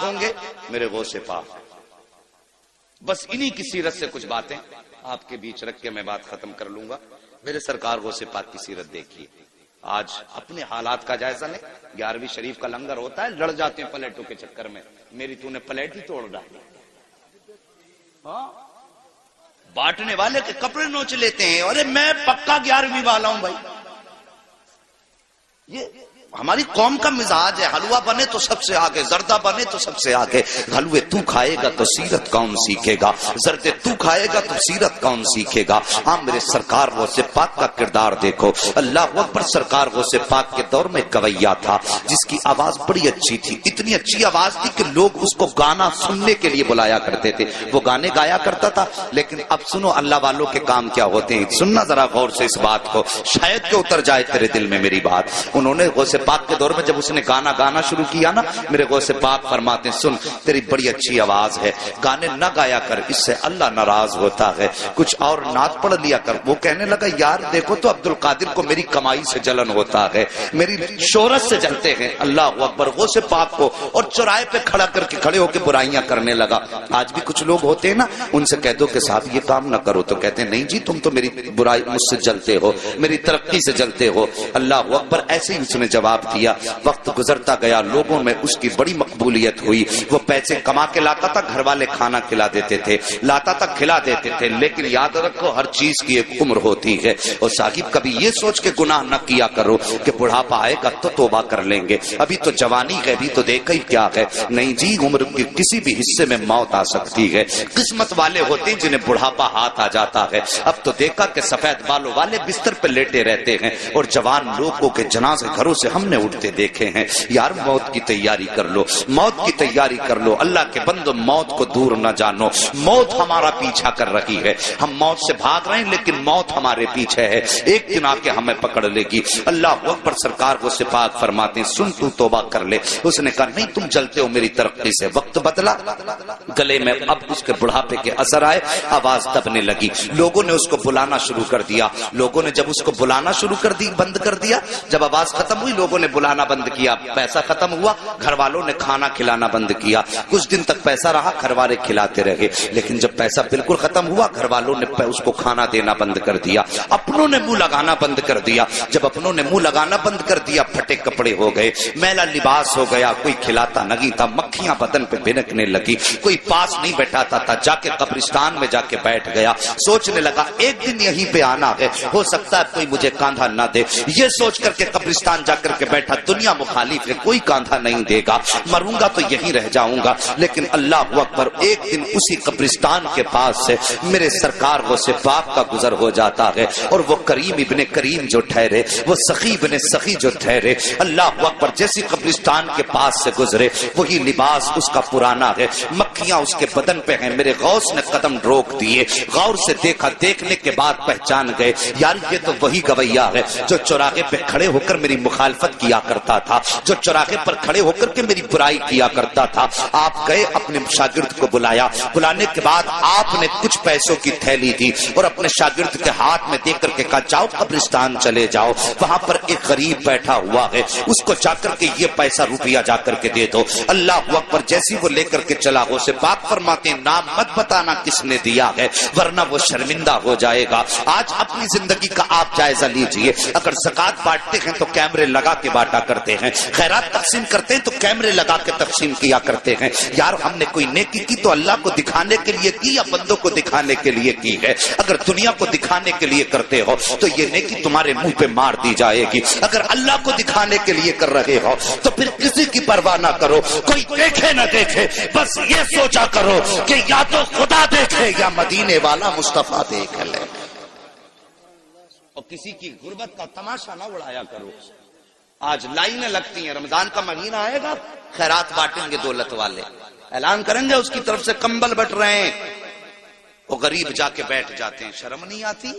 ہوں گے میرے غوث پاک. بس انہی کی سیرت سے کچھ باتیں آپ کے بیچ رکھ کے میں بات ختم کر لوں گا. میرے سرکار غوث پاک کی سیرت دیکھیے. آج اپنے حالات کا جائزہ لیں. 11ویں شریف کا لنگر ہوتا ہے, لڑ جاتے ہیں پلیٹوں کے چکر میں. میری تو نے پلیٹ ہی توڑ ڈالی. بانٹنے والے کے کپڑے نوچ لیتے ہیں. ارے میں پکا 11ویں والا ہوں بھائی. یہ ہماری قوم کا مزاج ہے. حلوہ بنے تو سب سے آگے, زردہ بنے تو سب سے آگے. حلوے تو کھائے گا تو سیرت کون سیکھے گا, زردے تو کھائے گا تو سیرت کون سیکھے گا. ہاں میرے سرکار غوث پاک کا کردار دیکھو. اللہ اکبر. سرکار غوث پاک کے دور میں گویا تھا جس کی آواز بڑی اچھی تھی. اتنی اچھی آواز تھی کہ لوگ اس کو گانا سننے کے لیے بلایا کرتے تھے. وہ گانے گایا کرتا تھا. لیکن اب سنو اللہ والوں کے کام کیا ہوتے ہیں. سننا ذرا غور سے اس بات کو, شاید کہ اتر جائے تیرے دل میں میری بات. انہوں نے غوث پاک کے دور میں جب اس نے گانا شروع کیا نا, میرے غوث پاک فرماتے ہیں سن تیری بڑی اچھی آواز ہے, گانے نہ گایا کر, اس سے اللہ ناراض ہوتا ہے. کچھ اور نعت پڑھ لیا کر. وہ کہنے لگا یار دیکھو تو عبد القادر کو میری کمائی سے جلن ہوتا ہے, میری شہرت سے جلتے ہیں. اللہ اکبر. غوث پاک کو اور چوراہے پہ کھڑے ہو کے برائیاں کرنے لگا. آج بھی کچھ لوگ ہوتے ہیں نا, ان سے کہہ دو کہ صاحب یہ کام نہ کرو, تو کہتے ہیں نہیں جی تم تو میری برائی مجھ سے جلتے ہو, میری ترقی سے جلتے ہو. اللہ اکبر. ایسے ہی اس نے جواب دیا. وقت گزرتا گیا, لوگوں میں اس کی بڑی مقبولیت ہوئی. وہ پیسے کما کے لاتا تھا, گھر والے کھانا کھلا دیتے تھے, لاتا تھا کھلا دیتے تھے. لیکن یاد رکھو ہر چیز کی ایک عمر ہوتی ہے. اور صاحب کبھی یہ سوچ کے گناہ نہ کیا کرو کہ بڑھاپا آئے گا تو توبہ کر لیں گے, ابھی تو جوانی ہے, ابھی تو دیکھا ہی کیا ہے. نہیں جی, عمر کے کسی بھی حصے میں موت آ سکتی ہے. قسمت والے ہوتے ہیں جنہیں بڑھاپا ہاتھ آ جاتا ہے. اب تو دیکھا کہ سفید بالوں والے بستر پہ لیٹے رہتے ہیں, اور جوان لوگوں کے جنازے گھروں سے ہم نے اٹھتے دیکھے ہیں. یار موت کی تیاری کر لو, موت کی تیاری کر لو. اللہ کے بندو موت کو دور نہ جانو. موت ہمارا پیچھا کر رہی ہے. ہم موت سے بھاگ رہے ہیں لیکن موت ہمارے پیچھے ہے. ایک دن آ کے ہمیں پکڑ لے گی. اللہ اکبر. سرکار غوث پاک فرماتے ہیں سن تو توبہ کر لے. اس نے کہا نہیں تم جلتے ہو میری ترقی سے. وقت بدلا, گلے میں اب اس کے بڑھاپے کے اثر آئے, آواز دبنے لگی. لوگوں نے اس کو بلانا شروع کر دیا. لوگوں نے جب اس کو بلانا شروع بند کر دیا, جب آواز ختم ہوئی لوگوں نے بلانا بند کیا. پیسہ ختم ہوا, گھر والوں نے کھانا کھلانا بند کیا. کچھ دن تک پیسہ رہا, گھر والے کھلاتے رہے. لیکن جب پیسہ بالکل ختم ہوا, گھر والوں نے اس کو کھانا دینا بند کر دیا. اپنوں نے منہ لگانا بند کر دیا. جب اپنوں نے منہ لگانا بند کر دیا, پھٹے کپڑے ہو گئے, میلا لباس ہو گیا, کوئی کھلاتا نہیں تھا, مکھیاں بدن پہ بھنکنے لگی, کوئی پاس نہیں بیٹھاتا تھا. جا کے قبرستان میں جا کے بیٹھ گیا. سوچنے لگا ایک دن یہیں پہ آنا ہے, ہو سکتا ہے کوئی مجھے کاندھا نہ دے. یہ سوچ کر کے قبرستان جا کر کے بیٹھا. دنیا مخالف ہے, کوئی کاندھا نہیں دے گا, مروں گا تو یہیں رہ جاؤں گا. لیکن اللہ اکبر, ایک دن اسی قبرستان کے پاس سے میرے سرکار غوث پاک کا گزر ہو جاتا ہے. اور وہ کریم ابن کریم جو ٹھہرے, وہ سخی ابن سخی جو ٹھہرے, اللہ اکبر, جیسی قبرستان کے پاس سے گزرے وہی لباس اس کا پرانا ہے, مکھیاں اس کے بدن پہ ہیں. میرے غوث نے قدم روک دیے, غور سے دیکھا. دیکھنے کے بعد پہچان گئے یار یہ تو وہی گویا ہے جو چوراہے پہ کھڑے ہو کر میری مخالفت کیا کرتا تھا, جو چوراہے پر کھڑے ہو کر کے میری برائی کیا کرتا تھا. آپ گئے, اپنے شاگرد کو بلایا. بلانے کے بعد آپ نے کچھ پیسوں کی تھیلی دی اور اپنے شاگرد کے ہاتھ میں دے کر کے کہا جاؤ قبرستان چلے جاؤ, وہاں پر ایک غریب بیٹھا ہوا ہے, اس کو جا کر کے یہ پیسہ روپیہ جا کر کے دے دو. اللہ اکبر. جیسی وہ لے کر کے چلا, غوث پاک فرماتے ہیں نام مت بتانا کس نے دیا ہے ورنہ وہ شرمندہ ہو جائے گا. آج اپنی زندگی کا آپ جائزہ لیجئے. اگر زکات بانٹتے ہیں تو کیمرے لگا کے بانٹا کرتے ہیں, خیرات تقسیم کرتے ہیں تو کیمرے لگا کے تقسیم کیا کرتے ہیں. یار ہم نے کوئی نیکی کی تو اللہ کو دکھانے کے لیے کی یا بندوں کو دکھانے کے لیے کی ہے. اگر دنیا کو دکھانے کے لیے کرتے ہو تو یہ نیکی تمہارے منہ پہ مار دی جائے گی. اگر اللہ کو دکھانے کے لیے کر رہے ہو تو پھر کسی کی پرواہ نہ کرو, کوئی دیکھے نہ دیکھے, بس یہ سوچا کرو کہ یا تو خدا دیکھے یا مدینے والا مصطفیٰ دیکھ لے. اور کسی کی غربت کا تماشا نہ اڑایا کرو. آج لائنیں لگتی ہیں, رمضان کا مہینہ آئے گا, خیرات بانٹیں گے دولت والے, اعلان کریں گے اس کی طرف سے کمبل بٹ رہے ہیں, وہ غریب جا کے بیٹھ جاتے ہیں. شرم نہیں آتی؟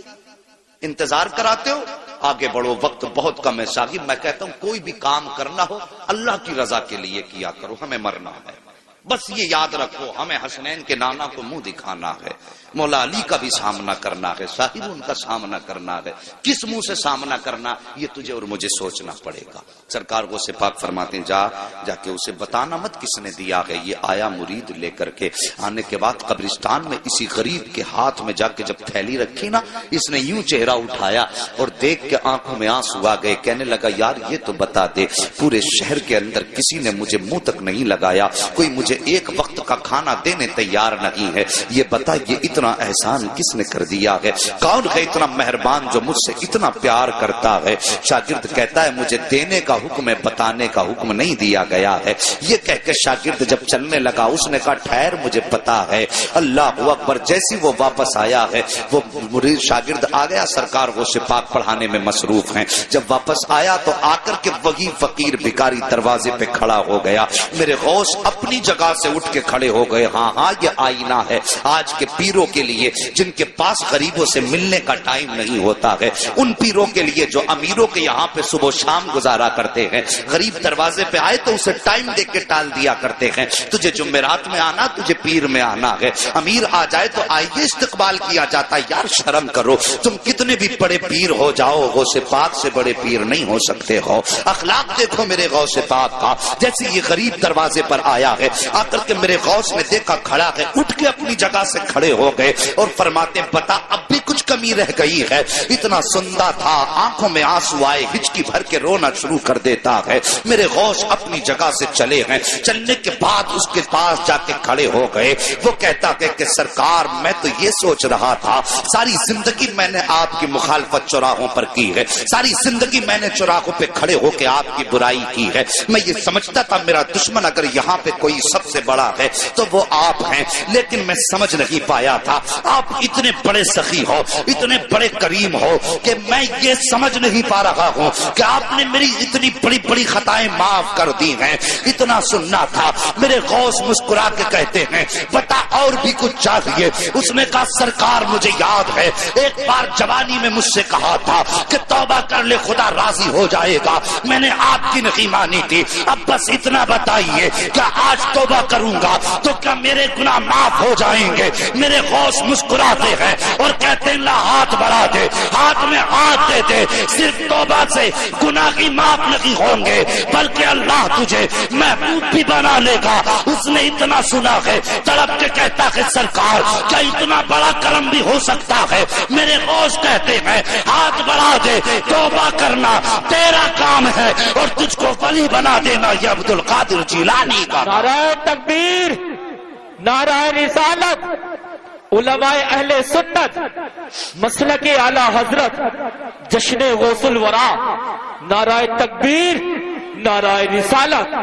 انتظار کراتے ہو, آگے بڑھو, وقت بہت کم ہے. صاحب میں کہتا ہوں کوئی بھی کام کرنا ہو اللہ کی رضا کے لیے کیا کرو, ہمیں مرنا ہے. بس یہ یاد رکھو ہمیں حسنین کے نانا کو منہ دکھانا ہے، مولا علی کا بھی سامنا کرنا ہے، صاحب ان کا سامنا کرنا ہے، کس منہ سے سامنا کرنا یہ تجھے اور مجھے سوچنا پڑے گا۔ سرکار کو سے پاک فرماتے ہیں جا کے اسے بتانا مت کس نے دیا ہے۔ یہ آیا مرید لے کر کے، آنے کے بعد قبرستان میں اسی غریب کے ہاتھ میں جا کے جب تھیلی رکھی نا، اس نے یوں چہرہ اٹھایا اور دیکھ کے آنکھوں میں آنسو آ گئے، کہنے لگا یار یہ تو بتا دے، پورے شہر کے اندر کسی نے مجھے منہ تک نہیں لگایا، کوئی مجھے ایک وقت کا کھانا دینے تیار نہیں ہے، یہ بتا یہ اتنا احسان کس نے کر دیا ہے؟ کون ہے اتنا مہربان جو مجھ سے اتنا پیار کرتا ہے؟ شاگرد کہتا ہے مجھے دینے کا حکم ہے، بتانے کا حکم نہیں دیا گیا ہے۔ یہ کہہ کے شاگرد جب چلنے لگا اس نے کہا ٹھہر مجھے پتا ہے۔ اللہ اکبر، جیسی وہ واپس آیا ہے وہ مرید شاگرد آ گیا، سرکار وہ سے پاک پڑھانے میں مصروف ہیں۔ جب واپس آیا تو آ کر کے وہی فقیر بھکاری دروازے پہ کھڑا ہو گیا۔ میرے غوث اپنی جگہ سے اٹھ کے کھڑے ہو گئے۔ ہاں یہ آئینہ ہے آج کے پیروں کے لیے جن کے پاس غریبوں سے ملنے کا ٹائم نہیں ہوتا ہے، ان پیروں کے لیے جو امیروں کے یہاں پہ صبح و شام گزارا کرتے ہیں، غریب دروازے پہ آئے تو اسے ٹائم دے کے ٹال دیا کرتے ہیں۔ تجھے جمعرات میں آنا، تجھے پیر میں آنا ہے، امیر آ جائے تو آئیے استقبال کیا جاتا ہے۔ یار شرم کرو، تم کتنے بھی بڑے پیر ہو جاؤ غوث پاک سے بڑے پیر نہیں ہو سکتے ہو۔ اخلاق دیکھو میرے غوث پاک کا، جیسے یہ غریب دروازے پر آیا ہے، آ کر کے میرے غوث نے دیکھا کھڑا ہے، اٹھ کے اپنی جگہ سے کھڑے ہو گئے اور فرماتے بتا اب بھی کچھ کمی رہ گئی ہے؟ اتنا سندا تھا، آنکھوں میں آنسو آئے، ہچکی بھر کے رونا شروع کر دیتا ہے۔ میرے غوث اپنی جگہ سے چلے ہیں، چلنے کے بعد اس کے پاس جا کے کھڑے ہو گئے۔ وہ کہتا ہے کہ سرکار میں تو یہ سوچ رہا تھا ساری زندگی میں نے آپ کی مخالفت چوراہوں پر کی ہے، ساری زندگی میں نے چوراہوں پہ کھڑے ہو کے آپ کی برائی کی ہے، میں یہ سمجھتا تھا میرا دشمن اگر یہاں پہ کوئی سب سے بڑا ہے تو وہ آپ ہیں، لیکن میں سمجھ نہیں پایا تھا آپ اتنے بڑے سخی ہو، اتنے بڑے کریم ہو کہ میں یہ سمجھ نہیں پا رہا ہوں کہ آپ نے میری اتنی بڑی بڑی خطائیں معاف کر دی ہیں۔ اتنا سننا تھا۔ میرے غوث مسکرا کے کہتے ہیں بتا اور بھی کچھ چاہیے؟ اس نے کہا سرکار مجھے یاد ہے ایک بار جوانی میں مجھ سے کہا تھا کہ توبہ کر لے خدا راضی ہو جائے گا، میں نے آپ کی نہیں مانی تھی، اب بس اتنا بتائیے کیا آج توبہ کروں گا تو کیا میرے گناہ معاف ہو جائیں گے؟ میرے غوث مسکراتے ہیں اور کہتے ہیں لا ہاتھ بڑھا دے، ہاتھ میں ہاتھ دے دے، صرف توبہ سے گناہ کی معاف نہیں ہوں گے بلکہ اللہ تجھے محبوب بھی بنا لے گا۔ اس نے اتنا سنا ہے، تڑپ کے کہتا ہے سرکار کیا اتنا بڑا کرم بھی ہو سکتا ہے؟ میرے غوث کہتے ہیں ہاتھ بڑھا دے، توبہ کرنا تیرا کام ہے اور تجھ کو ولی بنا دینا یہ عبد القادر جیلانی کا۔ نعرہ تکبیر، نعرہ رسالت، علماء اہل سنت، مسلک اعلی حضرت، جشن غوث الورا، نعرہ تکبیر، نعرہ رسالت۔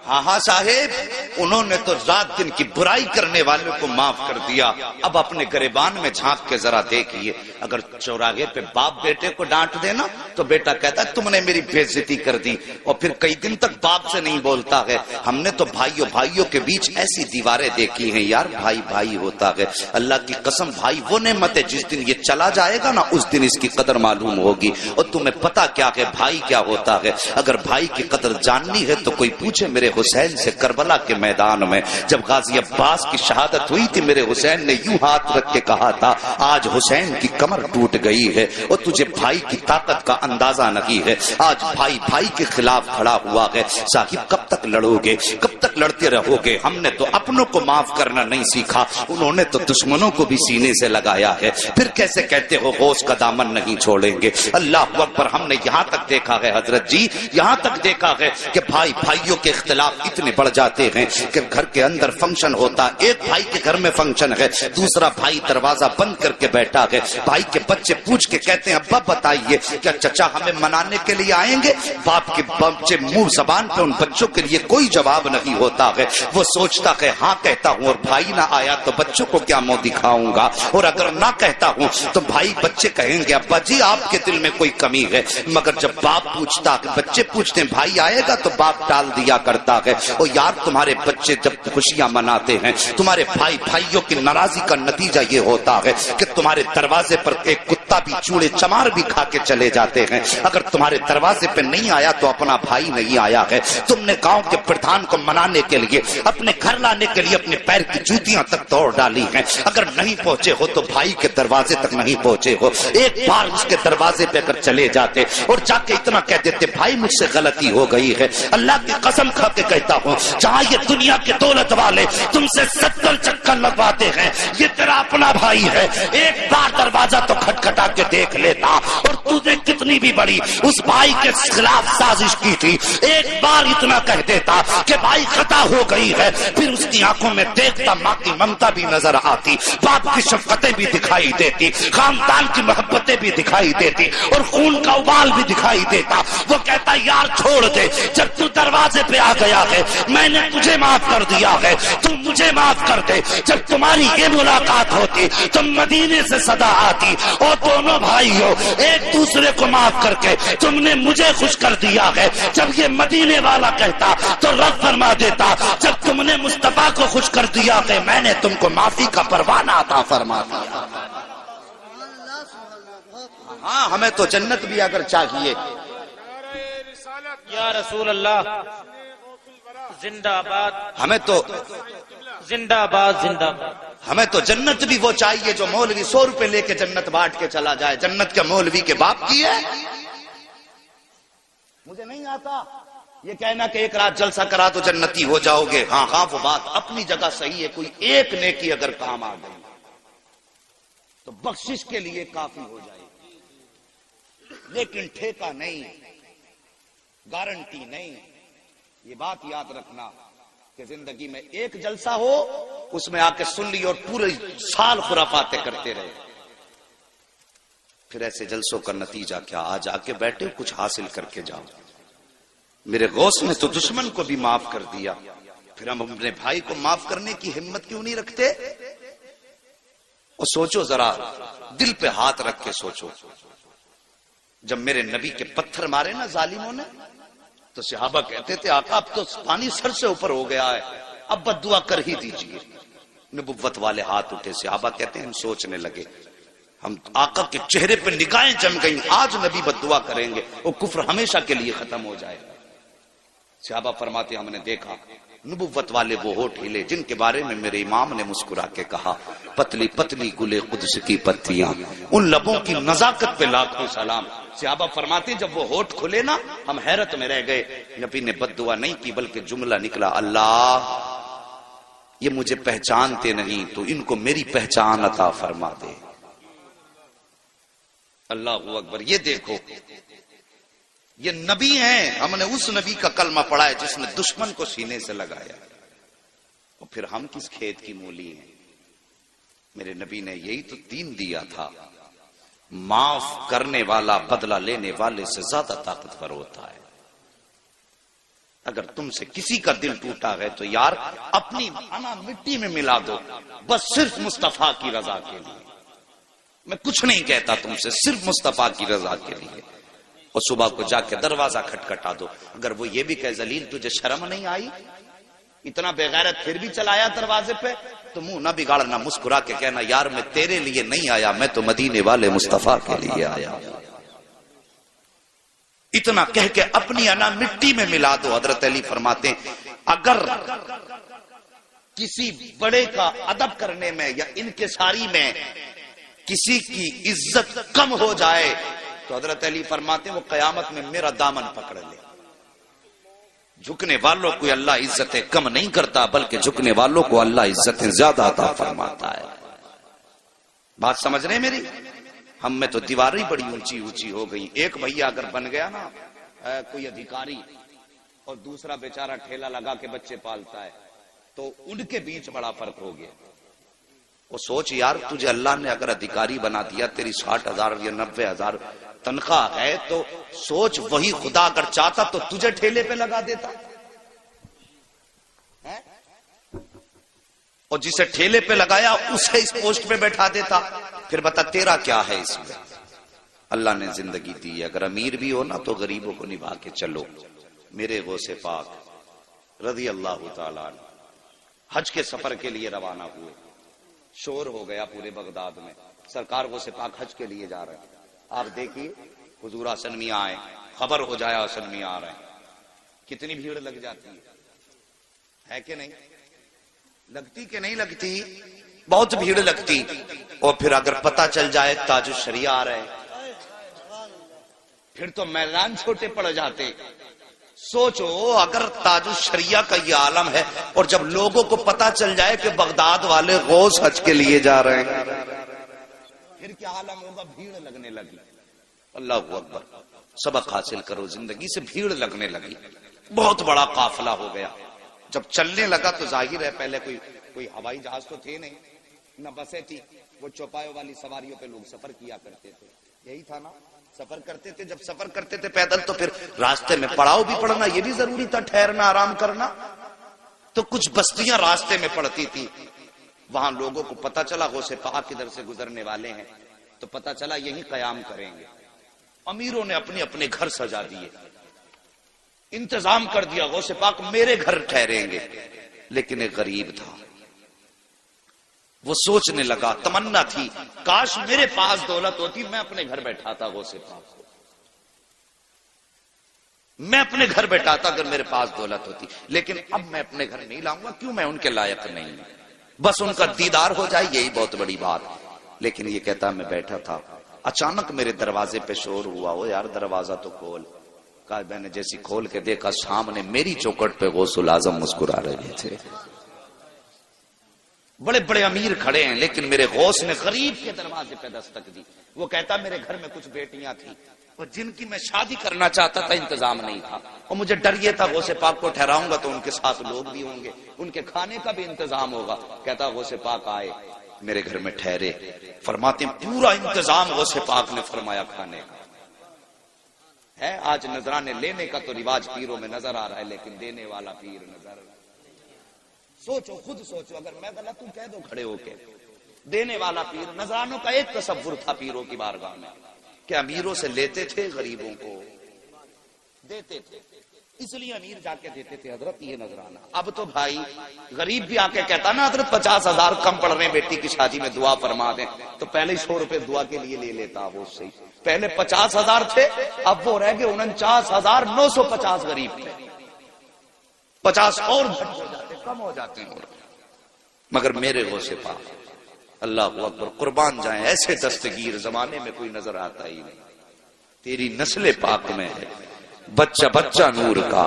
ہاں صاحب، انہوں نے تو رات دن کی برائی کرنے والوں کو معاف کر دیا۔ اب اپنے گریبان میں جھانک کے ذرا دیکھیے، اگر چوراہے پہ باپ بیٹے کو ڈانٹ دینا تو بیٹا کہتا ہے تم نے میری بے عزتی کر دی، اور پھر کئی دن تک باپ سے نہیں بولتا ہے۔ ہم نے تو بھائیوں کے بیچ ایسی دیواریں دیکھی ہیں یار، بھائی ہوتا ہے۔ اللہ کی قسم بھائی وہ نعمت ہے، جس دن یہ چلا جائے گا نا اس دن اس کی قدر معلوم ہوگی۔ اور تمہیں پتا کیا ہے بھائی کیا ہوتا ہے؟ اگر بھائی کی قدر جاننی ہے تو کوئی پوچھے میرے حسین سے کربلا کے میدان میں جب غازی عباس کی شہادت ہوئی تھی، میرے حسین نے یوں ہاتھ رکھ کے کہا تھا آج حسین کی کمر ٹوٹ گئی ہے اور تجھے بھائی کی طاقت کا اندازہ نہیں ہے۔ آج بھائی کے خلاف کھڑا ہوا ہے۔ صاحب کب تک لڑو گے، کب تک لڑتے رہو گے؟ ہم نے تو اپنوں کو معاف کرنا نہیں سیکھا، انہوں نے تو دشمنوں کو بھی سینے سے لگایا ہے۔ پھر کیسے کہتے ہو غوث کا دامن نہیں چھوڑیں گے؟ اللہ اکبر، ہم نے یہاں تک دیکھا ہے حضرت جی، یہاں تک دیکھا ہے کہ بھائیوں کے اختلاف اتنے بڑھ جاتے ہیں کہ گھر کے اندر فنکشن ہوتا، ایک بھائی کے گھر میں فنکشن ہے، دوسرا بھائی دروازہ بند کر کے بیٹھا ہے، بھائی کے بچے پوچھ کے کہتے ہیں ابا بتائیے کیا چچا ہمیں منانے کے لیے آئیں گے؟ باپ کے بچے منہ زبان پہ ان بچوں کے لیے کوئی جواب نہیں ہوتا ہے، وہ سوچتا ہے ہاں کہتا ہوں اور بھائی نہ آیا تو بچوں کو کیا منہ دکھاؤں گا، اور اگر نہ کہتا ہوں تو بھائی بچے کہیں گے ابا جی آپ کے دل میں کوئی کمی ہے، مگر جب باپ پوچھتا کہ بچے پوچھتے ہیں بھائی آئے گا تو باپ ٹال دیا کرتا ہے۔ اور یار تمہارے بچے جب خوشیاں مناتے ہیں، تمہارے بھائیوں کی ناراضی کا نتیجہ یہ ہوتا ہے کہ تمہارے دروازے پر ایک کتا بھی چوڑے چمار بھی کھا کے چلے جاتے ہیں، اگر تمہارے دروازے پہ نہیں آیا تو اپنا بھائی نہیں آیا ہے۔ تم نے گاؤں کے پردھان کو منانے کے لیے، اپنے گھر لانے کے لیے اپنے پیر کی جوتیاں تک توڑ ڈالی ہیں، اگر نہیں پہنچے ہو تو بھائی کے دروازے تک نہیں پہنچے ہو، ایک بار اس کے دروازے پہ اگر چلے جاتے اور جا کے اتنا کہہ دیتے بھائی مجھ سے غلطی ہو گئی ہے، اللہ کی قسم کھا کے کہتا ہوں جہاں یہ دنیا کے دولت والے تم سے 70 چکر لگواتے ہیں، یہ تیرا اپنا بھائی ہے، ایک بار دروازہ تو کھٹکھٹا کے دیکھ لیتا، اور تو نے کتنی بھی بڑی اس بھائی کے خلاف سازش کی تھی، ایک بار اتنا کہہ دیتا کہ بھائی خطا ہو گئی ہے، پھر اس کی آنکھوں میں دیکھتا ماں کی ممتا بھی نظر آتی، باپ کی شفقتیں بھی دکھائی دیتی، خاندان کی محبتیں بھی دکھائی دیتی، اور خون کا ابال بھی دکھائی دیتا۔ وہ کہتا یار چھوڑ دے، جب تو دروازے پہ آ گیا ہے میں نے تجھے معاف کر دیا ہے، تم مجھے معاف کر دے۔ جب تمہاری یہ ملاقات ہوتی تم مدینے سے صدا آتی، اور دونوں بھائی ہو ایک دوسرے کو معاف کر کے تم نے مجھے خوش کر دیا ہے۔ جب یہ مدینے والا کہتا تو رب فرما دیتا جب تم نے مصطفیٰ کو خوش کر دیا کہ میں نے تم کو معافی کا پروانہ عطا فرما دیا۔ ہاں ہمیں تو جنت بھی اگر چاہیے، یا رسول اللہ زندہ آباد، ہمیں تو زندہ آباد، زندہ آباد۔ ہمیں تو جنت بھی وہ چاہیے جو مولوی 100 روپے لے کے جنت بانٹ کے چلا جائے۔ جنت کے مولوی کے باپ کی ہے؟ مجھے نہیں آتا یہ کہنا کہ ایک رات جلسہ کرا تو جنتی ہو جاؤ گے۔ ہاں ہاں وہ بات اپنی جگہ صحیح ہے، کوئی ایک نیکی اگر کام آ گئی تو بخشش کے لیے کافی ہو جائے، لیکن ٹھیکہ نہیں، گارنٹی نہیں۔ یہ بات یاد رکھنا کہ زندگی میں ایک جلسہ ہو اس میں آ کے سن لی اور پورے سال خرافاتیں کرتے رہے، پھر ایسے جلسوں کا نتیجہ کیا؟ آج آ کے بیٹھے کچھ حاصل کر کے جاؤ۔ میرے غوث نے تو دشمن کو بھی معاف کر دیا، پھر ہم اپنے بھائی کو معاف کرنے کی ہمت کیوں نہیں رکھتے؟ اور سوچو ذرا، دل پہ ہاتھ رکھ کے سوچو، جب میرے نبی کے پتھر مارے نا ظالموں نے تو صحابہ کہتے تھے آقا اب تو پانی سر سے اوپر ہو گیا ہے، اب بد دعا کر ہی دیجئے۔ نبوت والے ہاتھ اٹھے، صحابہ کہتے ہیں ہم سوچنے لگے، ہم آقا کے چہرے پہ نگاہیں جم گئیں، آج نبی بد دعا کریں گے وہ کفر ہمیشہ کے لیے ختم ہو جائے گا۔ صحابہ فرماتے ہم نے دیکھا نبوت والے وہ ہونٹ ہلے جن کے بارے میں میرے امام نے مسکرا کے کہا پتلی پتلی گلے قدس کی پتیاں، ان لبوں کی نزاکت پہ لاکھوں سلام۔ صحابہ فرماتے جب وہ ہونٹ کھلے نا ہم حیرت میں رہ گئے، نبی نے بد دعا نہیں کی بلکہ جملہ نکلا اللہ یہ مجھے پہچانتے نہیں تو ان کو میری پہچان عطا فرما دے۔ اللہ اکبر، یہ دیکھو یہ نبی ہیں، ہم نے اس نبی کا کلمہ پڑھا ہے جس نے دشمن کو سینے سے لگایا، اور پھر ہم کس کھیت کی مولی ہیں؟ میرے نبی نے یہی تو دین دیا تھا، معاف کرنے والا بدلہ لینے والے سے زیادہ طاقتور ہوتا ہے۔ اگر تم سے کسی کا دل ٹوٹا ہے تو یار اپنی انا مٹی میں ملا دو، بس صرف مصطفیٰ کی رضا کے لیے۔ میں کچھ نہیں کہتا تم سے، صرف مصطفیٰ کی رضا کے لیے، اور صبح کو جا کے دروازہ کھٹکھٹا دو۔ اگر وہ یہ بھی کہے ذلیل تجھے شرم نہیں آئی، اتنا بے غیرت پھر بھی چلایا دروازے پہ، تو منہ نہ بگاڑنا، مسکرا کے کہنا یار میں تیرے لیے نہیں آیا، میں تو مدینے والے مصطفیٰ کے لیے آیا۔ اتنا کہہ کے اپنی انا مٹی میں ملا دو۔ حضرت علی فرماتے ہیں اگر کسی بڑے کا ادب کرنے میں یا انکساری میں کسی کی عزت کم ہو جائے تو حضرت علی فرماتے ہیں وہ قیامت میں میرا دامن پکڑ لے۔ جھکنے والوں کو اللہ عزتیں کم نہیں کرتا بلکہ جھکنے والوں کو اللہ عزتیں زیادہ عطا فرماتا ہے۔ بات سمجھ رہے میری؟ ہم میں تو دیواریں بڑی اونچی اونچی ہو گئی۔ ایک بھیا اگر بن گیا نا کوئی ادھیکاری اور دوسرا بیچارہ ٹھیلا لگا کے بچے پالتا ہے تو ان کے بیچ بڑا فرق ہو گیا۔ وہ سوچ یار تجھے اللہ نے اگر ادھیکاری بنا دیا، تیری 60,000 یا 90,000 تنخواہ ہے، تو سوچ وہی خدا اگر چاہتا تو تجھے ٹھیلے پہ لگا دیتا، اور جسے ٹھیلے پہ لگایا اسے اس پوسٹ پہ بیٹھا دیتا۔ پھر بتا تیرا کیا ہے اس میں؟ اللہ نے زندگی دی، اگر امیر بھی ہو نا تو غریبوں کو نبھا کے چلو۔ میرے غوث پاک رضی اللہ تعالیٰ عنہ حج کے سفر کے لیے روانہ ہوئے، شور ہو گیا پورے بغداد میں، سرکار غوث پاک حج کے لیے جا رہے ہیں. آپ دیکھیے حضور آسن میاں آئے, خبر ہو جائے آسن میاں آ رہے ہیں, کتنی بھیڑ لگ جاتی ہے کہ نہیں لگتی کہ نہیں لگتی؟ بہت بھیڑ لگتی. اور پھر اگر پتہ چل جائے تاج الشریعہ آ رہے پھر تو میدان چھوٹے پڑ جاتے. سوچو اگر تاج الشریعہ کا یہ عالم ہے اور جب لوگوں کو پتہ چل جائے کہ بغداد والے غوث حج کے لیے جا رہے ہیں پھر کیا عالم ہوگا؟ بھیڑ لگنے لگی. اللہ اکبر. سبق حاصل کرو زندگی سے. بھیڑ لگنے لگی, بہت بڑا قافلہ ہو گیا. جب چلنے لگا تو ظاہر ہے پہلے کوئی ہوائی جہاز تو تھے نہیں, نہ بسیں تھی. وہ چوپایوں والی سواریوں پہ لوگ سفر کیا کرتے تھے, یہی تھا نا, سفر کرتے تھے. جب سفر کرتے تھے پیدل تو پھر راستے میں پڑاؤ بھی پڑنا, یہ بھی ضروری تھا, ٹھہرنا آرام کرنا. تو کچھ بستیاں راستے میں پڑتی تھی. وہاں لوگوں کو پتہ چلا غوث پاک ادھر سے گزرنے والے ہیں, تو پتہ چلا یہی قیام کریں گے. امیروں نے اپنے اپنے گھر سجا دیے, انتظام کر دیا غوث پاک میرے گھر ٹھہریں گے. لیکن ایک غریب تھا, وہ سوچنے لگا, تمنا تھی کاش میرے پاس دولت ہوتی, میں اپنے گھر بیٹھاتا غوث پاک کو, میں اپنے گھر بیٹھاتا اگر میرے پاس دولت ہوتی. لیکن اب میں اپنے گھر نہیں لاؤں گا, کیوں؟ میں ان کے لائق نہیں ہوں, بس ان کا دیدار ہو جائے یہی بہت بڑی بات. لیکن یہ کہتا میں بیٹھا تھا, اچانک میرے دروازے پہ شور ہوا, وہ یار دروازہ تو کھول. کہا میں نے جیسی کھول کے دیکھا سامنے میری چوکھٹ پہ غوث الاعظم مسکرا رہے تھے. بڑے بڑے امیر کھڑے ہیں لیکن میرے غوث نے غریب کے دروازے پہ دستک دی. وہ کہتا میرے گھر میں کچھ بیٹیاں تھیں اور جن کی میں شادی کرنا چاہتا تھا, انتظام نہیں تھا, اور مجھے ڈر یہ تھا غوث پاک کو ٹھہراؤں گا تو ان کے ساتھ لوگ بھی ہوں گے, ان کے کھانے کا بھی انتظام ہوگا. کہتا غوث پاک آئے, میرے گھر میں ٹھہرے. فرماتے ہیں پورا انتظام غوث پاک نے فرمایا کھانے کا ہے. آج نذرانے لینے کا تو رواج پیروں میں نظر آ رہا ہے, لیکن دینے والا پیر نظر. سوچو, خود سوچو, اگر میں غلط ہوں کہہ دو کھڑے ہو کے. دینے والا پیر. نذرانوں کا ایک تصور تھا پیروں کی بارگاہ میں کہ امیروں سے لیتے تھے, غریبوں کو دیتے تھے, اس لیے امیر جا کے دیتے تھے حضرت یہ نذرانہ. اب تو بھائی غریب بھی آ کے کہتا نا حضرت 50,000 کم پڑ رہے ہیں بیٹی کی شادی میں, دعا فرما دیں, تو پہلے 100 روپے دعا کے لیے لے لیتا. وہ صحیح, پہلے 50,000 تھے, اب وہ رہ گئے 49,950 غریب تھے. 50 اور گھٹ ہو جاتے, کم ہو جاتے ہیں. مگر میرے غوث پاک اللہ اکبر قربان جائیں, ایسے دستگیر زمانے میں کوئی نظر آتا ہی نہیں. تیری نسل پاک میں ہے بچہ بچہ نور کا,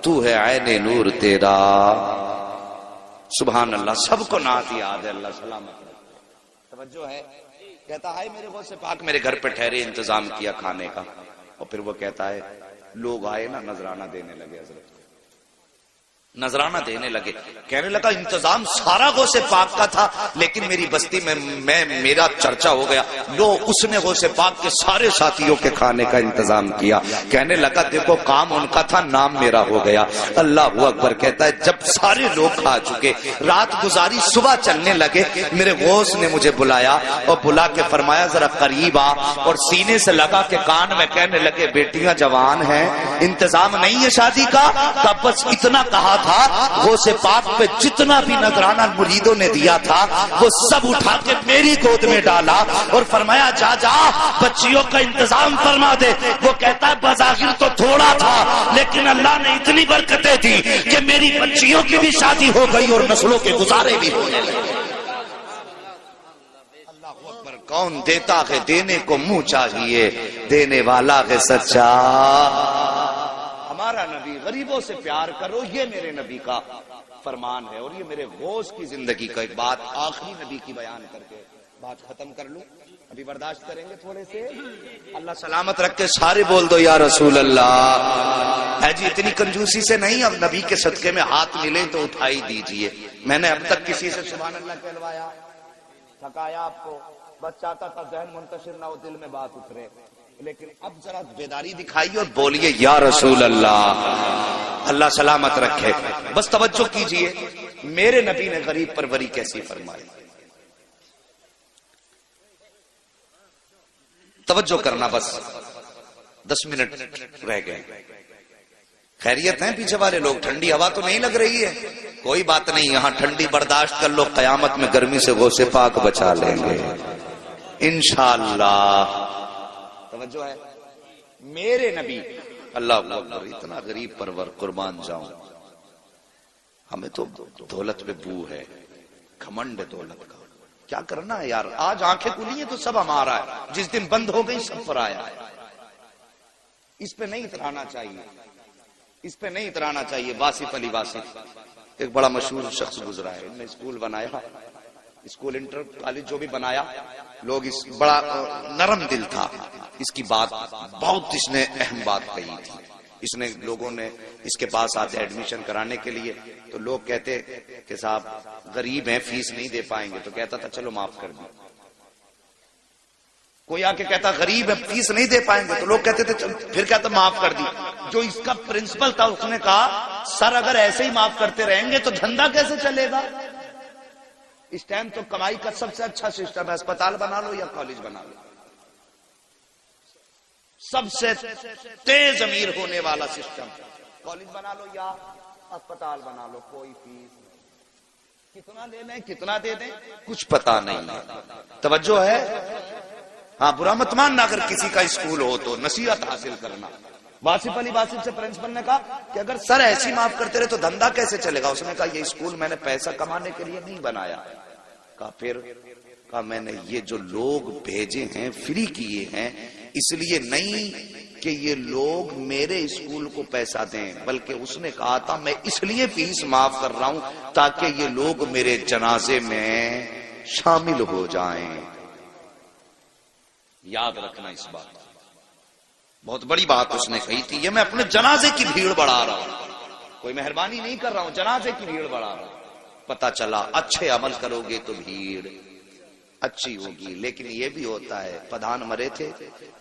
تو ہے عین نور تیرا. سبحان اللہ. سب کو نعت یاد ہے, اللہ سلامت. توجہ ہے. کہتا ہے میرے غوث پاک میرے گھر پہ ٹھہرے, انتظام کیا کھانے کا. اور پھر وہ کہتا ہے لوگ آئے نا, نذرانہ دینے لگے حضرت, نذرانہ دینے لگے. کہنے لگا انتظام سارا غوث پاک کا تھا, لیکن میری بستی میں میرا چرچا ہو گیا. لو اس نے غوث پاک کے سارے ساتھیوں کے کھانے کا انتظام کیا. کہنے لگا دیکھو کام ان کا تھا, نام میرا ہو گیا. اللہ اکبر. کہتا ہے جب سارے لوگ کھا چکے, رات گزاری, صبح چلنے لگے, میرے غوث نے مجھے بلایا اور بلا کے فرمایا ذرا قریب آ, اور سینے سے لگا کے کان میں کہنے لگے بیٹیاں جوان ہیں, انتظام نہیں ہے شادی کا. تب بس اتنا کہا تھا, غوث پاک پہ جتنا بھی نذرانہ مریدوں نے دیا تھا وہ سب اٹھا کے میری گود میں ڈالا اور فرمایا جا جا بچیوں کا انتظام فرما دے. وہ کہتا ہے بظاہر تو تھوڑا تھا, لیکن اللہ نے اتنی برکتیں دی کہ میری بچیوں کی بھی شادی ہو گئی اور نسلوں کے گزارے بھی ہونے لگے. اللہ اکبر. کون دیتا ہے دینے کو منہ چاہیے, دینے والا ہے سچا. ہمارا نبی غریبوں سے پیار کرو, یہ میرے نبی کا فرمان ہے. اور یہ میرے غوث کی زندگی کا ایک بات آخری نبی کی بیان کر کے بات ختم کر لوں. ابھی برداشت کریں گے تھوڑے سے, اللہ سلامت رکھ کے سارے بول دو یا رسول اللہ. ہے جی اتنی کنجوسی سے نہیں, اب نبی کے صدقے میں ہاتھ ملے تو اٹھائی دیجئے. میں نے اب تک کسی سے سبحان اللہ کہلوایا, تھکایا آپ کو, بس چاہتا تھا ذہن منتشر نہ ہو, دل میں بات اترے. لیکن اب ذرا بیداری دکھائیے اور بولیے یا رسول اللہ. اللہ سلامت رکھے. بس توجہ کیجئے, میرے نبی نے غریب پروری کیسی فرمائی. توجہ کرنا, بس 10 منٹ رہ گئے. خیریت ہیں پیچھے والے لوگ؟ ٹھنڈی ہوا تو نہیں لگ رہی ہے؟ کوئی بات نہیں, یہاں ٹھنڈی برداشت کر لو, قیامت میں گرمی سے غوث پاک بچا لیں گے. انشاءاللہ. توجہ ہے میرے نبی. اللہ اکبر. اتنا غریب پرور قربان جاؤں. ہمیں تو دولت پہ بو ہے, گھمنڈ ہے دولت کا. کیا کرنا ہے یار, آج آنکھیں کھلی ہیں تو سب ہمارا ہے, جس دن بند ہو گئی سب پر آیا ہے. اس پہ نہیں اترانا چاہیے, اس پہ نہیں اترانا چاہیے. واصف علی واصف ایک بڑا مشہور شخص گزرا ہے, انہوں نے اسکول بنایا, اسکول انٹر کالج جو بھی بنایا, لوگ اس بڑا نرم دل تھا. اس کی بات بہت اس نے اہم بات کہی تھی. اس نے لوگوں نے اس کے پاس آتے ایڈمیشن کرانے کے لیے, تو لوگ کہتے کہ صاحب غریب ہیں فیس نہیں دے پائیں گے, تو کہتا تھا چلو معاف کر دیں. کوئی آ کے کہتا غریب ہے فیس نہیں دے پائیں گے, تو لوگ کہتے تھے پھر کہتا معاف کر دی. جو اس کا پرنسپل تھا اس نے کہا سر اگر ایسے ہی معاف کرتے رہیں گے تو دھندا کیسے چلے گا. اس ٹائم تو کمائی کا سب سے اچھا سسٹم ہے, اسپتال بنا لو یا کالج بنا لو. سب سے تیز امیر ہونے والا سسٹم, کالج بنا لو یا اسپتال بنا لو, کوئی فیس نہیں. کتنا لے لیں کتنا دے دیں کچھ پتا نہیں. توجہ ہے. ہاں برا مت ماننا اگر کسی کا اسکول ہو تو نصیحت حاصل کرنا. واصف علی واصف سے پرنسپل نے کہا کہ اگر سر ایسی معاف کرتے رہے تو دھندا کیسے چلے گا. اس نے کہا یہ اسکول میں نے پیسہ کمانے کے لیے نہیں بنایا. کہا پھر, کہا میں نے یہ جو لوگ بھیجے ہیں فری کیے ہیں, اس لیے نہیں کہ یہ لوگ میرے اسکول کو پیسہ دیں, بلکہ اس نے کہا تھا میں اس لیے فیس معاف کر رہا ہوں تاکہ یہ لوگ میرے جنازے میں شامل ہو جائیں. یاد رکھنا اس بات, بہت بڑی بات اس نے کہی تھی. یہ میں اپنے جنازے کی بھیڑ بڑھا رہا ہوں, کوئی مہربانی نہیں کر رہا ہوں, جنازے کی بھیڑ بڑھا رہا ہوں. پتا چلا اچھے عمل کرو گے تو بھیڑ اچھی ہوگی. لیکن یہ بھی ہوتا ہے, پدھان مرے تھے,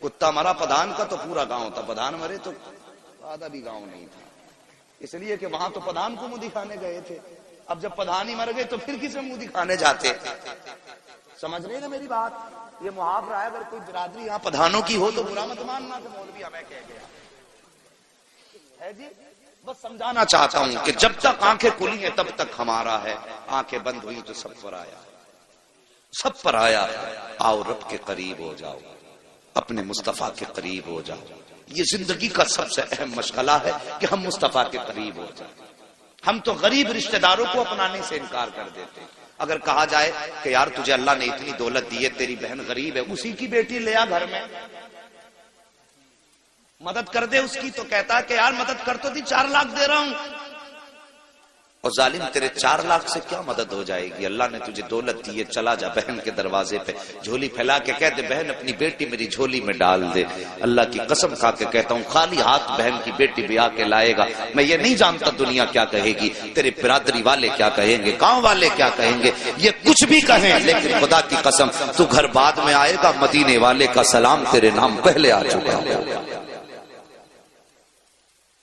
کتا مرا پدھان کا تو پورا گاؤں تھا, پدھان مرے تو آدھا بھی گاؤں نہیں تھا, اس لیے کہ وہاں تو پدھان کو منہ دکھانے گئے تھے. اب جب پدھان ہی مر گئے تو پھر کسے منہ دکھانے جاتے. سمجھ رہے نا میری بات. یہ محاورہ ہے, اگر کوئی برادری یہاں پدھانوں کی ہو تو برا مت ماننا کہ مولوی ہمیں کہہ گیا ہے جی. بس سمجھانا چاہتا ہوں کہ جب تک آنکھیں کھلی ہیں تب تک ہمارا ہے, آنکھیں بند ہوئی تو سب پر آیا, سب پر آیا. آؤ رب کے قریب ہو جاؤ, اپنے مصطفیٰ کے قریب ہو جاؤ. یہ زندگی کا سب سے اہم مشغلہ ہے کہ ہم مصطفیٰ کے قریب ہو جائیں. ہم تو غریب رشتہ داروں کو اپنانے سے انکار کر دیتے. اگر کہا جائے کہ یار تجھے اللہ نے اتنی دولت دی ہے, تیری بہن غریب ہے, اسی کی بیٹی لے آ گھر میں, مدد کر دے اس کی, تو کہتا ہے کہ یار مدد کر تو دی, 4 لاکھ دے رہا ہوں. اور ظالم تیرے 4 لاکھ سے کیا مدد ہو جائے گی. اللہ نے تجھے دولت دی ہے, چلا جا بہن کے دروازے پہ, جھولی پھیلا کے کہہ دے بہن اپنی بیٹی میری جھولی میں ڈال دے. اللہ کی قسم کھا کے کہتا ہوں خالی ہاتھ بہن کی بیٹی بھی آ کے لائے گا, میں یہ نہیں جانتا دنیا کیا کہے گی, تیرے برادری والے کیا کہیں گے, گاؤں والے کیا کہیں گے, یہ کچھ بھی کہیں, لیکن خدا کی قسم تو گھر بعد میں آئے گا, مدینے والے کا سلام تیرے نام پہلے آ چکا ہے.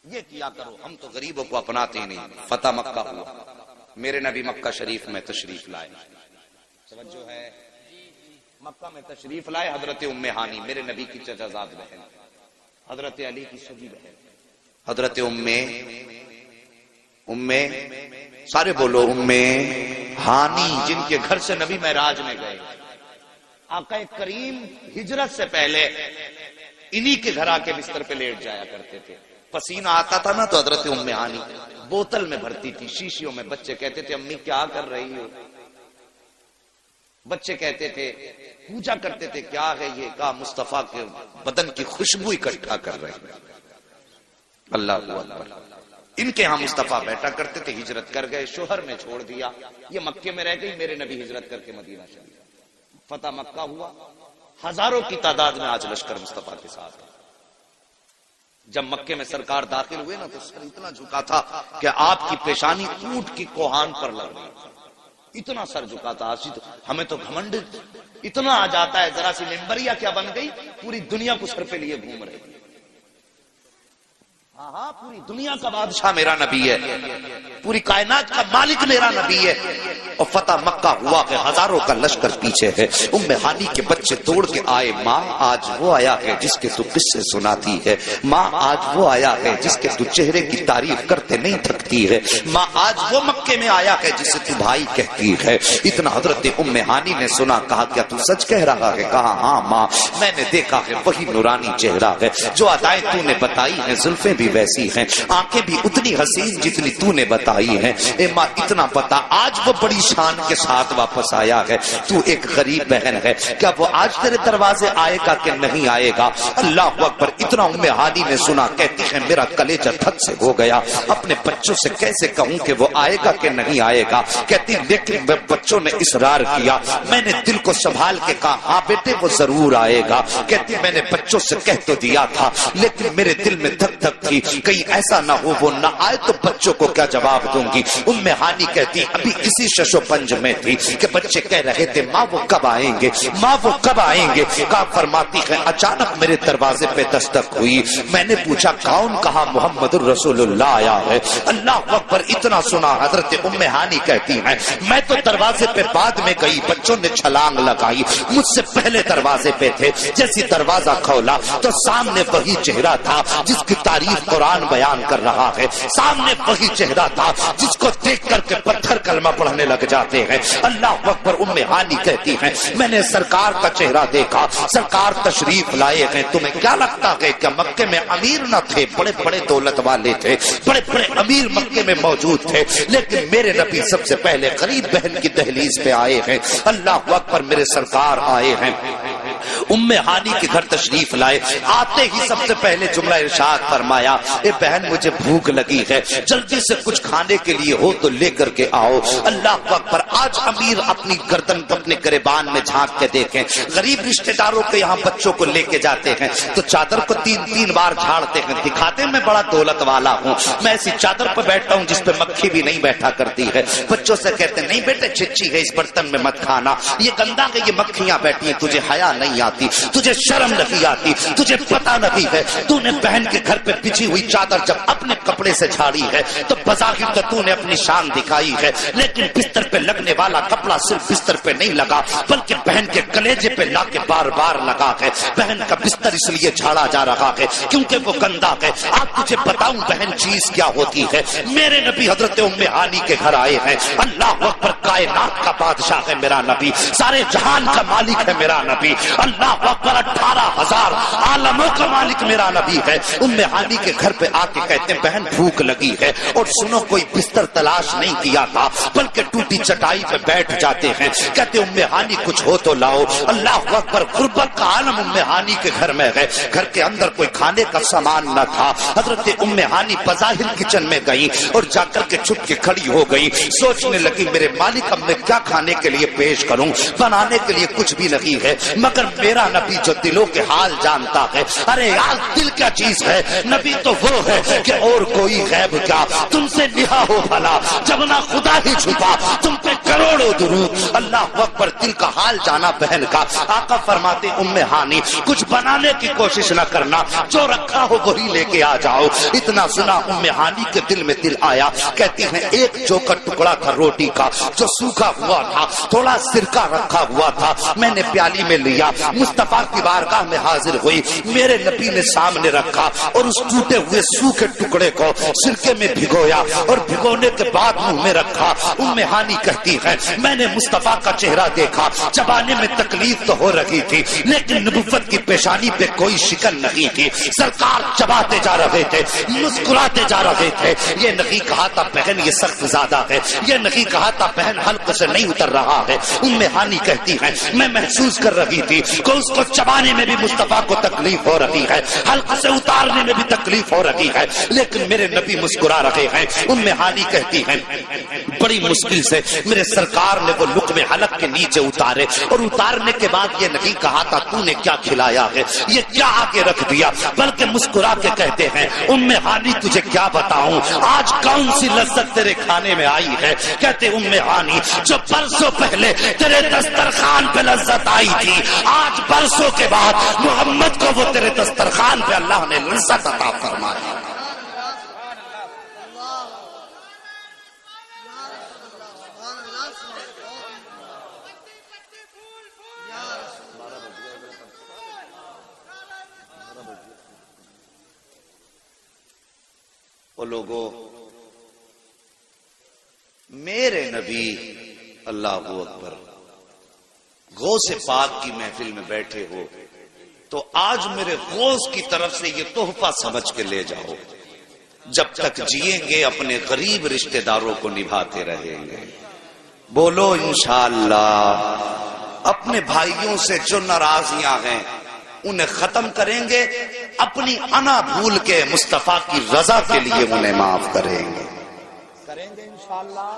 یہ کیا کرو. ہم تو غریبوں کو اپناتے ہی نہیں. فتح مکہ ہوا, میرے نبی مکہ شریف میں تشریف لائے. توجہ ہے, مکہ میں تشریف لائے. حضرت ام ہانی میرے نبی کی چچا زاد بہن, حضرت علی کی سگی بہن, حضرت ام سارے بولو ام ہانی, جن کے گھر سے نبی معراج میں گئے. آقا کریم ہجرت سے پہلے انہی کے گھر آ کے بستر پہ لیٹ جایا کرتے تھے. پسینہ آتا تھا نا تو حضرت ام ہانی بوتل میں بھرتی تھی, شیشیوں میں. بچے کہتے تھے امی کیا کر رہی ہو, بچے کہتے تھے پوچھا کرتے تھے کیا ہے یہ, کہا مصطفیٰ کے بدن کی خوشبو اکٹھا کر رہے ہیں. اللہ اکبر. ان کے ہاں مصطفیٰ بیٹھا کرتے تھے. ہجرت کر گئے, شوہر نے چھوڑ دیا, یہ مکے میں رہ گئی. میرے نبی ہجرت کر کے مدینہ چلے. فتح مکہ ہوا, ہزاروں کی تعداد میں آج لشکر مصطفیٰ کے ساتھ. جب مکے میں سرکار داخل ہوئے نا تو سر اتنا جھکا تھا کہ آپ کی پیشانی اونٹ کی کوہان پر لگ رہی, اتنا سر جھکا تھا. ہمیں تو گھمنڈ اتنا آ جاتا ہے, ذرا سی ممبریا کیا بن گئی, پوری دنیا کو سر پہ لیے گھوم رہے. ہاں پوری دنیا کا بادشاہ میرا نبی ہے, پوری کائنات کا مالک میرا نبی ہے. اور فتح مکہ ہوا کہ ہزاروں کا لشکر پیچھے ہے. ام ہانی کے بچے توڑ کے آئے, ماں آج وہ آیا ہے جس کے تو قصے سناتی ہے, ماں آج وہ آیا ہے جس کے تو چہرے کی تعریف کرتے نہیں تھکتی ہے, ماں آج وہ مکے مکے میں آیا ہے جسے تو بھائی کہتی ہے۔ اتنا حضرت ام ہانی نے سنا، کہا کیا تو سچ کہہ رہا ہے؟ کہا ہاں ماں، میں نے دیکھا ہے وہی نورانی چہرہ ہے جو ادائیں تو نے بتائی ہیں، زلفیں بھی ویسی ہیں، آنکھیں بھی اتنی حسین جتنی تو نے بتائی ہیں۔ اے ماں اتنا پتا، آج وہ بڑی شان کے ساتھ واپس آیا ہے، تو ایک غریب بہن ہے، کیا وہ آج تیرے دروازے آئے گا کہ نہیں آئے گا؟ اللہ اکبر! اتنا ام ہانی نے سنا، کہتی ہے میرا کلیجہ تھک سے ہو گیا، اپنے بچوں سے کیسے کہوں کہ وہ آئے گا کہ نہیں آئے گا؟ کہتی لیکن بچوں نے اصرار کیا، میں نے دل کو سنبھال کے کہا ہاں بیٹے وہ ضرور آئے گا۔ کہتی میں نے بچوں سے کہہ تو دیا تھا لیکن میرے دل میں دھک دھک تھی، کہیں ایسا نہ ہو وہ نہ آئے تو بچوں کو کیا جواب دوں گی؟ ام ہانی کہتی ابھی اسی شش و پنج میں تھی کہ بچے کہہ رہے تھے ماں وہ کب آئیں گے، ماں وہ کب آئیں گے؟ کہا فرماتی ہے اچانک میرے دروازے پہ دستک ہوئی، میں نے پوچھا کون؟ کہا محمد الرسول اللہ آیا ہے۔ اللہ اکبر! اتنا سنا حضرت ام ہانی کہتی ہیں میں تو دروازے پہ بعد میں گئی، بچوں نے چھلانگ لگائی، مجھ سے پہلے دروازے پہ تھے، جیسی دروازہ کھولا تو سامنے وہی چہرہ تھا جس کی تعریف قرآن بیان کر رہا ہے، سامنے وہی چہرہ تھا جس کو دیکھ کر کے پتھر کلمہ پڑھنے لگ جاتے ہیں۔ اللہ اکبر! ام ہانی کہتی ہیں میں نے سرکار کا چہرہ دیکھا، سرکار تشریف لائے ہیں، تمہیں کیا لگتا ہے کہ مکے میں امیر نہ تھے؟ بڑے بڑے دولت والے تھے، بڑے بڑے امیر مکے میں موجود تھے، لیکن میرے نبی سب سے پہلے غریب بہن کی دہلیز پہ آئے ہیں۔ اللہ اکبر! میرے سرکار آئے ہیں، ام ہانی کے گھر تشریف لائے، آتے ہی سب سے پہلے جملہ ارشاد فرمایا اے بہن مجھے بھوک لگی ہے، جلدی سے کچھ کھانے کے لیے ہو تو لے کر کے آؤ۔ اللہ اکبر! آج امیر اپنی گردن اپنے گریبان میں جھانک کے دیکھیں، غریب رشتہ داروں کے یہاں بچوں کو لے کے جاتے ہیں تو چادر کو تین تین بار جھاڑتے ہیں، دکھاتے میں بڑا دولت والا ہوں، میں ایسی چادر پر بیٹھتا ہوں جس پہ مکھی بھی نہیں بیٹھا کرتی ہے۔ بچوں سے کہتے نہیں بیٹے چچی ہے اس برتن میں مت کھانا، یہ گندا ہے، یہ مکھیاں بیٹھی ہیں، تجھے حیا نہیں آتی، تجھے شرم نہیں آتی، تجھے پتا نہیں ہے تو نے بہن کے گھر پہ بچھی ہوئی چادر جب اپنے کپڑے سے جھاڑی ہے تو بظاہر تو نے اپنی شان دکھائی ہے، لیکن بستر پہ لگنے والا کپڑا صرف بستر پہ نہیں لگا بلکہ بہن کے کلیجے پہ لا کے بار بار لگا ہے۔ بہن کا بستر اس لیے جھاڑا جا رہا ہے کیونکہ وہ گندا ہے۔ آپ تجھے بتاؤں بہن چیز کیا ہوتی ہے؟ میرے نبی حضرت ام ہانی کے گھر آئے ہیں، اللہ اکبر! کائنات کا بادشاہ ہے میرا نبی، سارے جہان کا مالک ہے میرا نبی، اللہ اکبر! 18,000 عالموں کا مالک میرا نبی ہے۔ ام ہانی کے گھر پہ آ کے کہتے ہیں بہن بھوک لگی ہے، اور سنو کوئی بستر تلاش نہیں کیا تھا بلکہ ٹوٹی چٹائی پہ بیٹھ جاتے ہیں، کہتے ام ہانی کچھ ہو تو لاؤ۔ اللہ اکبر! غربت کا عالم ام ہانی کے گھر میں ہے، گھر کے اندر کوئی کھانے کا سامان نہ تھا۔ حضرت ام ہانی بظاہر کچن میں گئی اور جا کر کے چھپ کے کھڑی ہو گئی، سوچنے لگی میرے مالک اب میں کیا کھانے کے لیے پیش کروں، بنانے کے لیے کچھ بھی نہیں ہے، مگر میرا نبی جو دلوں کے حال جانتا ہے۔ ارے یار دل کیا چیز ہے؟ نبی تو وہ ہے کہ اور کوئی غیب کیا، تم سے نہا ہو بھلا جب نہ خدا ہی چھپا، تم پہ کروڑوں درود۔ اللہ اکبر! دل کا حال جانا بہن کا۔ آقا فرماتے ام ہانی کچھ بنانے کی کوشش نہ کرنا، جو رکھا ہو وہی لے کے آ جاؤ۔ اتنا سنا ام ہانی کے دل میں دل آیا، کہتی ہیں ایک جو کا ٹکڑا تھا روٹی کا جو سوکھا ہوا تھا، تھوڑا سرکہ رکھا ہوا تھا، میں نے پیالی میں لیا، مصطفیٰ کی بارگاہ میں حاضر ہوئی، میرے نبی نے سامنے رکھا اور اس ٹوٹے ہوئے سوکھے ٹکڑے کو سرکے میں بھگویا اور بھگونے کے بعد منہ میں رکھا۔ ام ہانی کہتی ہے میں نے مصطفیٰ کا چہرہ دیکھا، چبانے میں تکلیف تو ہو رہی تھی لیکن نبوت کی پیشانی پہ کوئی شکن نہیں تھی، سرکار چباتے جا رہے تھے، مسکراتے جا رہے تھے۔ یہ نہیں کہا تھا بہن یہ سخت زیادہ ہے، یہ نہیں کہا تھا بہن حلق سے نہیں اتر رہا ہے۔ ام ہانی کہتی ہے میں محسوس کر رہی تھی کہ اس کو چبانے میں بھی مصطفیٰ کو تکلیف ہو رہی ہے، حلق سے اتارنے میں بھی تکلیف ہو رہی ہے، لیکن میرے نبی مسکرا رہے ہیں۔ ام ہانی کہتی ہیں بڑی مشکل سے میرے سرکار نے وہ لقمے حلق کے نیچے اتارے اور اتارنے کے بعد یہ نہیں کہا تھا تو نے کیا کھلایا ہے، یہ کیا آگے رکھ دیا، بلکہ مسکرا کے کہتے ہیں ام ہانی تجھے کیا بتاؤں آج کون سی لذت تیرے کھانے میں آئی ہے؟ کہتے ام ہانی جو برسوں پہلے تیرے دسترخوان پہ لذت آئی تھی، آج برسوں کے بعد محمد کو وہ تیرے دسترخوان پہ اللہ نے لذت عطا فرمائی۔ وہ لوگوں میرے نبی اللہ اکبر غوث پاک کی محفل میں بیٹھے ہو تو آج میرے غوث کی طرف سے یہ تحفہ سمجھ کے لے جاؤ، جب تک جیئیں گے اپنے غریب رشتہ داروں کو نبھاتے رہیں گے۔ بولو انشاءاللہ۔ اپنے بھائیوں سے جو ناراضیاں ہیں انہیں ختم کریں گے، اپنی انا بھول کے مصطفیٰ کی رضا کے لیے انہیں معاف کریں گے انشاءاللہ۔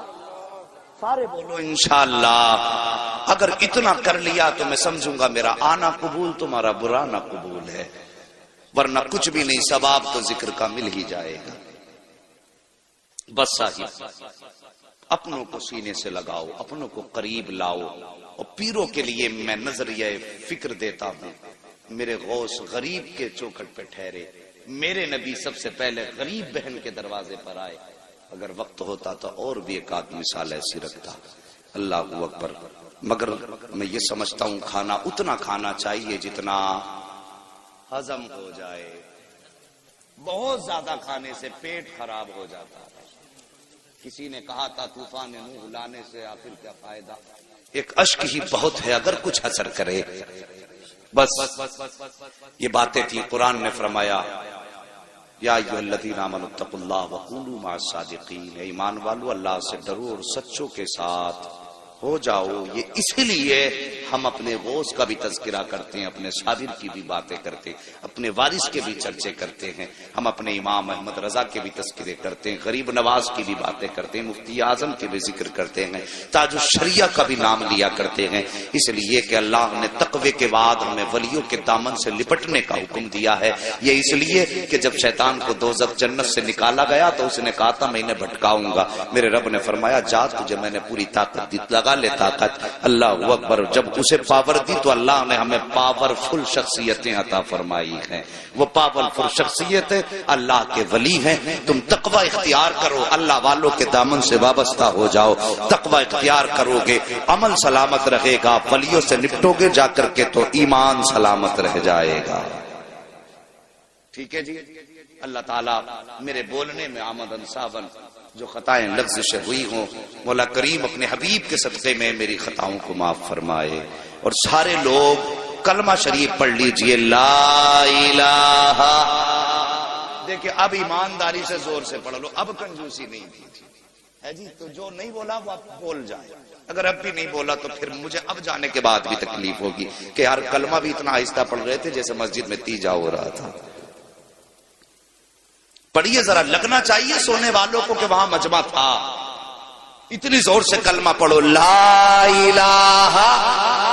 سارے بولو انشاءاللہ۔ اگر اتنا کر لیا تو میں سمجھوں گا میرا آنا قبول، تمہارا برانا قبول ہے، ورنہ کچھ بھی نہیں، ثواب تو ذکر کا مل ہی جائے گا۔ بس صاحب اپنوں کو سینے سے لگاؤ، اپنوں کو قریب لاؤ، اور پیروں کے لیے میں نظریہ فکر دیتا ہوں۔ میرے غوث غریب کے چوکھٹ پہ ٹھہرے، میرے نبی سب سے پہلے غریب بہن کے دروازے پر آئے۔ اگر وقت ہوتا تو اور بھی ایک آدھ مثال ایسی رکھتا۔ اللہ اکبر۔ مگر میں یہ سمجھتا ہوں کھانا اتنا کھانا چاہیے جتنا ہضم ہو جائے، بہت زیادہ کھانے سے پیٹ خراب ہو جاتا ہے۔ کسی نے کہا تھا طوفان نوح لانے سے آخر کیا فائدہ، ایک اشک ہی بہت ہے اگر کچھ اثر کرے۔ بس یہ باتیں تھی، قرآن نے فرمایا یا ایھا الذین آمنوا اتقوا اللہ وکونوا مع الصادقین، اے ایمان والو اللہ سے ڈرو اور سچوں کے ساتھ ہو جاؤ۔ یہ اسی لیے ہم اپنے غوث کا بھی تذکرہ کرتے ہیں، اپنے صابر کی بھی باتیں کرتے ہیں، اپنے وارث کے بھی چرچے کرتے ہیں، ہم اپنے امام احمد رضا کے بھی تذکرے کرتے ہیں، غریب نواز کی بھی باتیں کرتے ہیں، مفتی اعظم کے بھی ذکر کرتے ہیں، تاج الشریعہ کا بھی نام لیا کرتے ہیں، اس لیے کہ اللہ نے تقوی کے بعد ہمیں ولیوں کے دامن سے لپٹنے کا حکم دیا ہے۔ یہ اس لیے کہ جب شیطان کو دوزخ جنت سے نکالا گیا تو اس نے کہا تھا میں انہیں بھٹکاؤں گا، میرے رب نے فرمایا جا تجھے میں نے پوری طاقت دی، لگا لے طاقت۔ اللہ اکبر۔ جب اسے پاور دی تو اللہ نے ہمیں پاورفل شخصیتیں عطا فرمائی ہیں، وہ پاورفل شخصیتیں اللہ کے ولی ہیں۔ تم تقوی اختیار کرو، اللہ والوں کے دامن سے وابستہ ہو جاؤ، تقوی اختیار کرو گے، عمل سلامت رہے گا، ولیوں سے نپٹو گے جا کر کے تو ایمان سلامت رہ جائے گا۔ ٹھیک ہے جی۔ اللہ تعالیٰ میرے بولنے میں آمدن صابن جو خطائیں لغزشیں ہوئی ہوں، مولا کریم اپنے حبیب کے صدقے میں میری خطاؤں کو معاف فرمائے۔ اور سارے لوگ کلمہ شریف پڑھ لیجئے، لا الہ۔ دیکھیں اب ایمانداری سے زور سے پڑھ لو، اب کنجوسی نہیں کی ہے جی، تو جو نہیں بولا وہ اب بول جائے، اگر اب بھی نہیں بولا تو پھر مجھے اب جانے کے بعد بھی تکلیف ہوگی کہ یار کلمہ بھی اتنا آہستہ پڑھ رہے تھے جیسے مسجد میں تیجا ہو رہا تھا۔ پڑھیے، ذرا لگنا چاہیے سونے والوں کو کہ وہاں مجمع تھا۔ اتنی زور سے کلمہ پڑھو، لا الہ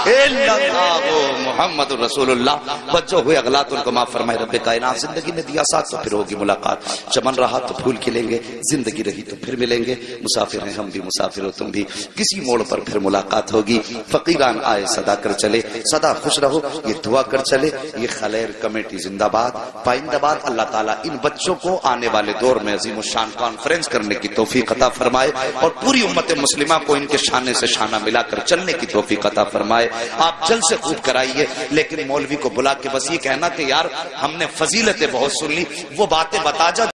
الا اللہ محمد رسول اللہ۔ بچوں ہوئے اغلاط ان کو معاف فرمائے رب کائنات۔ زندگی میں دیا ساتھ تو پھر ہوگی ملاقات، چمن رہا تو پھول کھلیں گے، زندگی رہی تو پھر ملیں گے، مسافر ہیں ہم بھی مسافر ہو تم بھی، کسی موڑ پر پھر ملاقات ہوگی۔ فقیران آئے صدا کر چلے، سدا خوش رہو یہ دعا کر چلے۔ یہ خلیر کمیٹی زندہ باد، پائندہ باد۔ اللہ تعالیٰ ان بچوں کو آنے والے دور میں عظیم الشان کانفرنس کرنے کی توفیق عطا فرمائے، اور پوری امت مسلمہ کو ان کے شانے سے شانہ ملا کر چلنے کی توفیق عطا فرمائے۔ آپ جلد سے خوب کرائیے، لیکن مولوی کو بلا کے بس یہ کہنا کہ یار ہم نے فضیلتیں بہت سن لی، وہ باتیں بتا جا